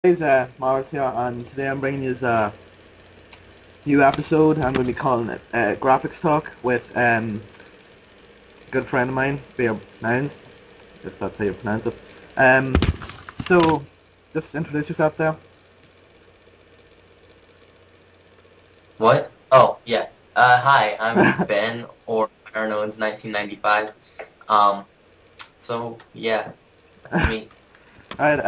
Guys, Morris here, and today I'm bringing you a new episode. I'm going to be calling it Graphics Talk with a good friend of mine, Bayernownz, if that's how you pronounce it. So, just introduce yourself there. What? Oh, yeah. Hi, I'm Ben, or Bayernownz1995. Um, yeah, that's me. Alright,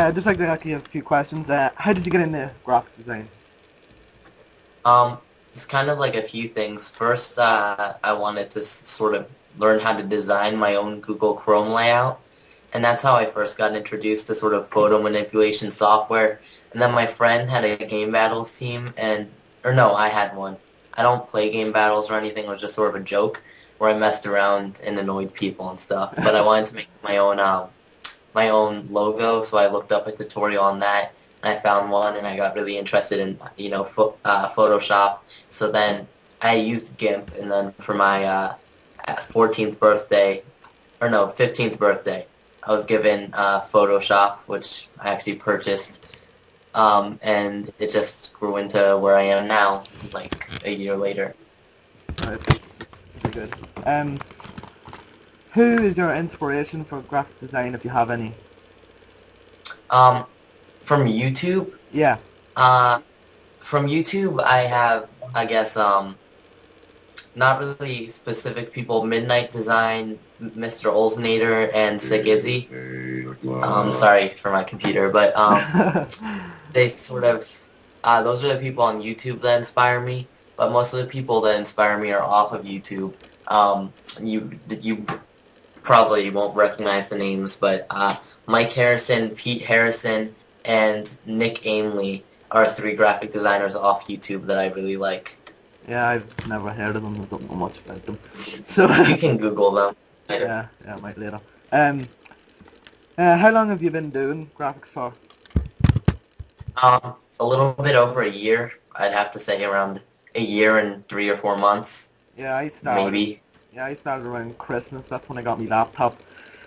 I'd just like to ask you a few questions. How did you get into graphic design? Um, it's kind of like a few things. First, I wanted to sort of learn how to design my own Google Chrome layout, and that's how I first got introduced to sort of photo manipulation software. And then my friend had a game battles team, or no, I had one. I don't play game battles or anything. It was just sort of a joke where I messed around and annoyed people and stuff. But I wanted to make my own logo, so I looked up a tutorial on that, and I found one, and I got really interested in Photoshop. So then I used GIMP, and then for my 14th birthday, or no, 15th birthday, I was given Photoshop, which I actually purchased, and it just grew into where I am now, like a year later. Alright, very good. Who is your inspiration for graphic design, if you have any? Um, from YouTube, Yeah. uh, I have, I guess, not really specific people. Midnight Design, Mr. Olsnader, and Sick Izzy. Sorry for my computer, but they sort of those are the people on YouTube that inspire me. But most of the people that inspire me are off of YouTube. You probably won't recognize the names, but Mike Harrison, Pete Harrison, and Nick Ainley are three graphic designers off YouTube that I really like. Yeah, I've never heard of them. I don't know much about them. So, You can Google them later. yeah, I might later. How long have you been doing graphics for? A little bit over a year. I'd have to say around a year and 3 or 4 months, Yeah, I started. maybe. Yeah, I started around Christmas. That's when I got my laptop,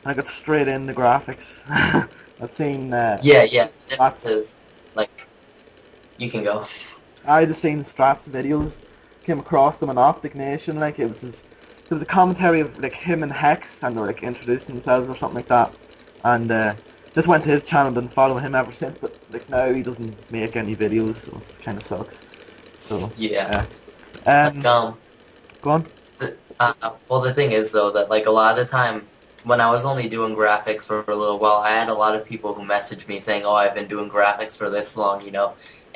and I got straight into graphics. I've seen Yeah. The difference Strats. is, like, you can go. I just seen Strats videos. Came across them on Optic Nation. Like it was a commentary of like him and Hex, and they were like introducing themselves or something like that. And just went to his channel, been following him ever since. But like now he doesn't make any videos, so it kind of sucks. So Yeah. yeah. Like, Go on. well, the thing is, though, that, like, a lot of the time, when I was only doing graphics for a little while, I had a lot of people who messaged me saying, oh, I've been doing graphics for this long,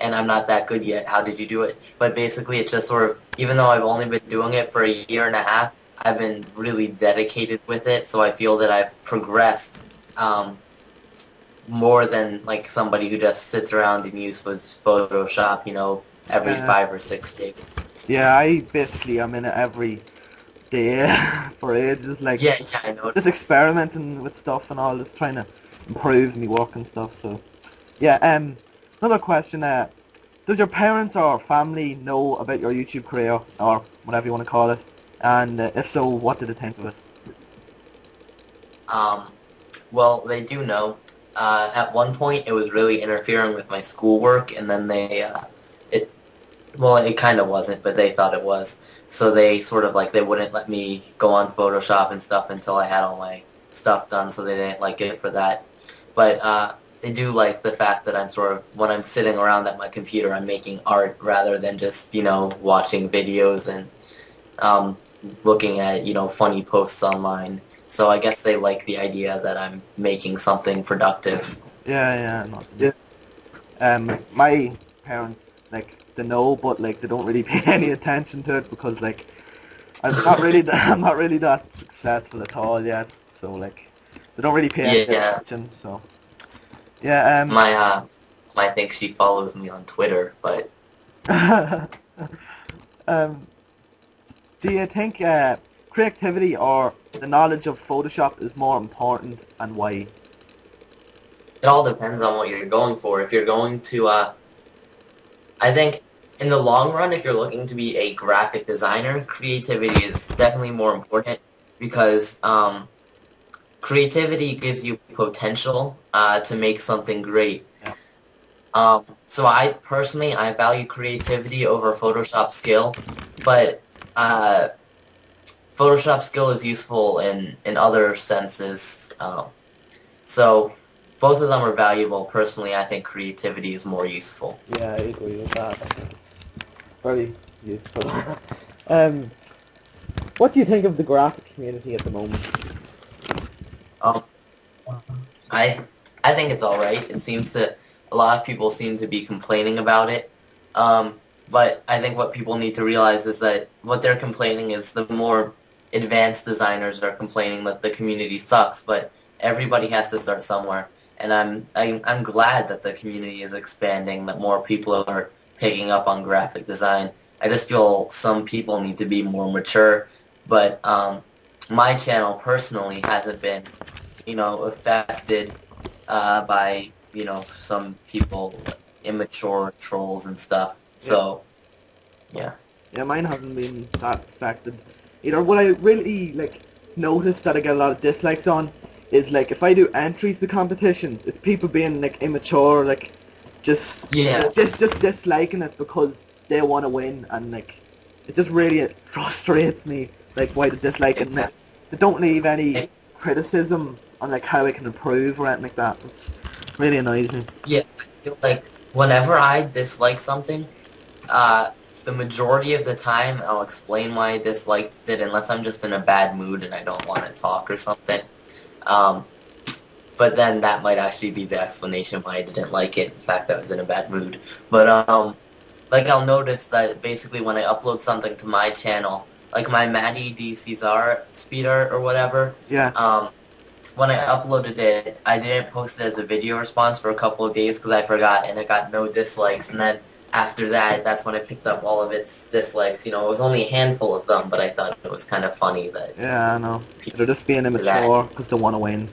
and I'm not that good yet. How did you do it? But basically, it's just sort of, even though I've only been doing it for a year and a half, I've been really dedicated with it, so I feel that I've progressed more than, like, somebody who just sits around and uses Photoshop, every Uh, 5 or 6 days. yeah, I basically am in it every day for ages, like Yeah, I just noticed. experimenting with stuff and all, just trying to improve my work and stuff. So yeah, another question: does your parents or family know about your YouTube career or whatever you want to call it? And if so, what did they think of it? Um, well, they do know. At one point, it was really interfering with my schoolwork, and then it, well, it kind of wasn't, but they thought it was. So they sort of like, they wouldn't let me go on Photoshop and stuff until I had all my stuff done, so they didn't like it for that. But they do like the fact that I'm sort of, when I'm sitting around at my computer, I'm making art rather than just, watching videos and um, looking at, funny posts online. So I guess they like the idea that I'm making something productive. Yeah, not yeah. My parents like they know, but like they don't really pay any attention to it because like I'm not really I'm not really that successful at all yet. So like they don't really pay any Yeah, attention. So yeah, my I think she follows me on Twitter, but um, do you think creativity or the knowledge of Photoshop is more important, and why? it all depends on what you're going for. If you're going to, I think in the long run, if you're looking to be a graphic designer, creativity is definitely more important because creativity gives you potential. to make something great. Yeah. So I value creativity over Photoshop skill, but Photoshop skill is useful in other senses. So both of them are valuable. Personally, I think creativity is more useful. Yeah, I agree with that. I think it's very useful. um, what do you think of the graphic community at the moment? Um, I I think it's all right. It seems to a lot of people seem to be complaining about it. But I think what people need to realize is that what they're complaining is the more advanced designers are complaining that the community sucks. But everybody has to start somewhere, and I'm glad that the community is expanding. That more people are picking up on graphic design. I just feel some people need to be more mature. But my channel personally hasn't been affected by, some people, immature trolls and stuff. Yeah. So, yeah. Yeah, mine hasn't been that affected. What I really notice that I get a lot of dislikes on is if I do entries to competitions, it's people being immature, just Yeah. just disliking it because they want to win, and it just really frustrates me why they're disliking it. They don't leave any criticism on how I can improve or anything like that. It's really annoys me. Yeah, I feel like whenever I dislike something, the majority of the time I'll explain why I disliked it unless I'm just in a bad mood and I don't want to talk or something. Um, but then that might actually be the explanation why I didn't like it, the fact that I was in a bad mood. But I'll notice that basically when I upload something to my channel, like my Maddie D Cesar speed art or whatever, Yeah. when I uploaded it, I didn't post it as a video response for a couple of days because I forgot, and it got no dislikes. And then after that, that's when I picked up all of its dislikes. It was only a handful of them, but I thought it was kind of funny that. Yeah, I know. They're just being immature because they want to win.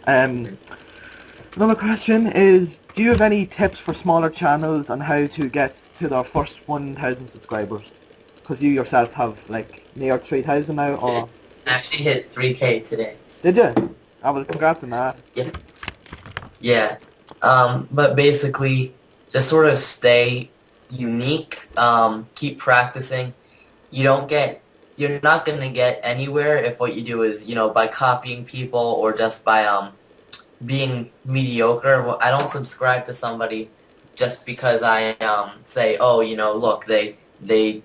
Another question is, do you have any tips for smaller channels on how to get to their first 1,000 subscribers? Because you yourself have near 3,000 now, or? I actually hit 3K today. Did you? Oh, well, congrats on that. Yeah. Yeah. But basically, just sort of stay unique. Keep practicing. You're not going to get anywhere if what you do is, by copying people or just by being mediocre. Well, I don't subscribe to somebody just because I say, oh, look, they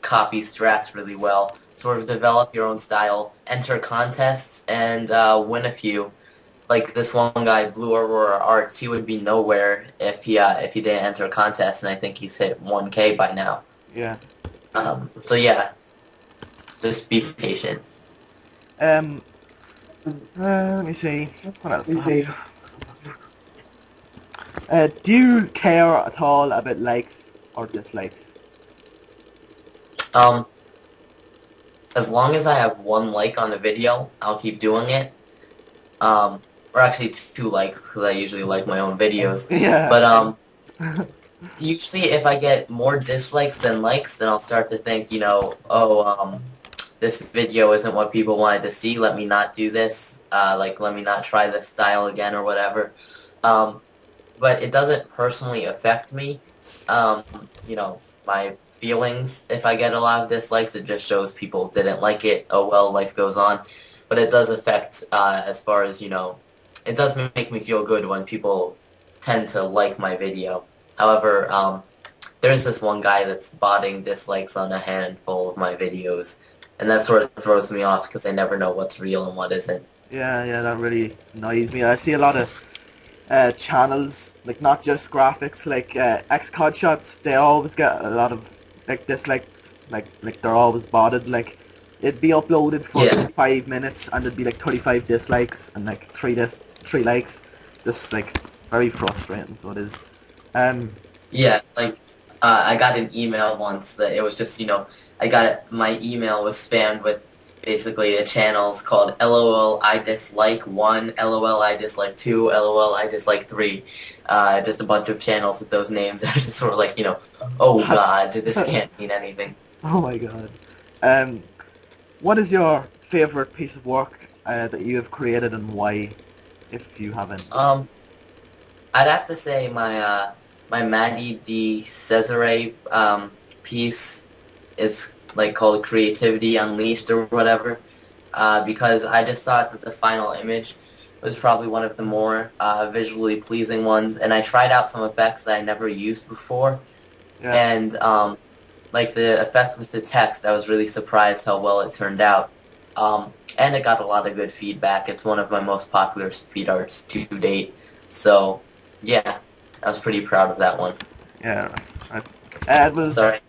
copy strats really well. Sort of develop your own style, enter contests, and win a few. Like this one guy, Blue Aurora Arts, he would be nowhere if he didn't enter a contest, and I think he's hit 1K by now. Yeah. So yeah, just be patient. Let me see. What else? Do you care at all about likes or dislikes? As long as I have one like on the video, I'll keep doing it. Or actually 2 likes, because I usually like my own videos. Yeah. But usually if I get more dislikes than likes, then I'll start to think, this video isn't what people wanted to see. Let me not do this. Let me not try this style again or whatever. But it doesn't personally affect me. My feelings, if I get a lot of dislikes, it just shows people didn't like it. Oh well, life goes on. But it does affect, as far as, it does make me feel good when people tend to like my video. However, there's this one guy that's botting dislikes on a handful of my videos, and that sort of throws me off because I never know what's real and what isn't. Yeah, that really annoys me. I see a lot of channels, not just graphics, Xcod shots. They always get a lot of dislikes. They're always botted. It'd be uploaded for 5 minutes and there'd be 35 dislikes and 3 likes. Just very frustrating. So it is. Yeah, I got an email once that it was just, my email was spammed with basically a channel's called LOL I dislike 1, LOL I dislike 2, LOL I dislike 3. Just a bunch of channels with those names. I was just sort of oh god, this can't mean anything. Oh my god. What is your favorite piece of work that you have created and why, if you haven't? I'd have to say my Maddie D. Cesare piece is like called Creativity Unleashed or whatever, because I just thought that the final image was probably one of the more visually pleasing ones, and I tried out some effects that I never used before, Yeah. and like the effect with the text, I was really surprised how well it turned out. And it got a lot of good feedback. It's one of my most popular speed arts to date. So, yeah, I was pretty proud of that one. Yeah. Right. It was. Sorry.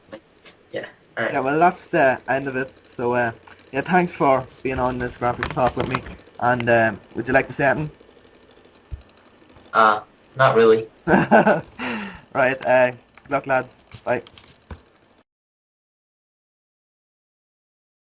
Yeah. All right. Yeah. Well, that's the end of it. So, yeah. Thanks for being on this graphics talk with me. And would you like to say anything? Not really. Right. Good luck, lads. Bye.